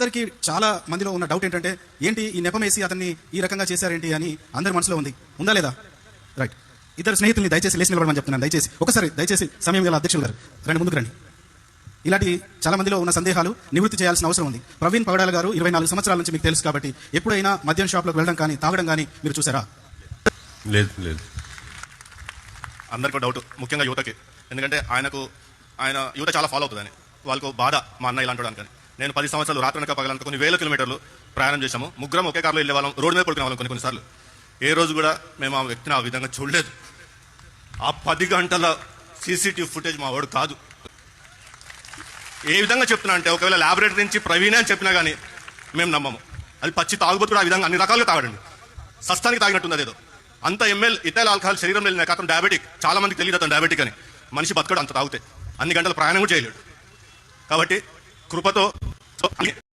అందరికీ చాలా మందిలో ఉన్న డౌట్ ఏంటంటే ఏంటి ఈ నెపమేసి అతన్ని ఈ రకంగా చేశారేంటి అని అందరి మనసులో ఉంది. ఉందా లేదా? రైట్. ఇద్దరు స్నేహితుల్ని దయచేసి లేచి నిలబడమని చెప్తున్నాను. దయచేసి సమయం గల అధ్యక్షులు గారు రండి, ముందుకు రండి. ఇలాంటి చాలా మందిలో ఉన్న సందేహాలు నివృత్తి చేయాల్సిన అవసరం ఉంది. ప్రవీణ్ పగడాల గారు 24 సంవత్సరాల నుంచి మీకు తెలుసు కాబట్టి ఎప్పుడైనా మద్యం షాప్లోకి వెళ్ళడం కానీ తాగడం కానీ మీరు చూసారా? లేదు. అందరికీ డౌట్, ముఖ్యంగా యువతకి. ఎందుకంటే ఆయన యువత చాలా ఫాలో అవుతుందని వాళ్ళకు బాధ, మా అన్న ఇలాంటి అనుకని. నేను 10 సంవత్సరాలు రాత్రనక పగలనక కొన్ని వేల కిలోమీటర్లు ప్రయాణం చేశాము. ముగ్గురం ఒకే కార్లో వెళ్ళే వాళ్ళం, రోడ్డు మీద పడుకునే వాళ్ళం కొన్నిసార్లు. ఏ రోజు కూడా మేము ఆ వ్యక్తిని ఆ విధంగా చూడలేదు. ఆ 10 గంటల సీసీటీవీ ఫుటేజ్ మా వాడు కాదు. ఏ విధంగా చెప్తున్నా అంటే, ఒకవేళ ల్యాబొరేటరీ నుంచి ప్రవీణే అని చెప్పినా కానీ మేము నమ్మము. అది పచ్చి తాగుబోతు కూడా ఆ విధంగా అన్ని రకాలుగా తాగడండి. సస్తానికి తాగినట్టుంది అదేదో. అంత ఎంఎల్ ఇథైల్ ఆల్కహాల్ శరీరంలో వెళ్ళినాక అతను డయాబెటిక్. చాలా మందికి తెలియదు అతను డయాబెటిక్ అని. మనిషి బతకడు అంత తాగితే. అన్ని గంటల ప్రయాణం కూడా చేయలేడు. కాబట్టి కృపతో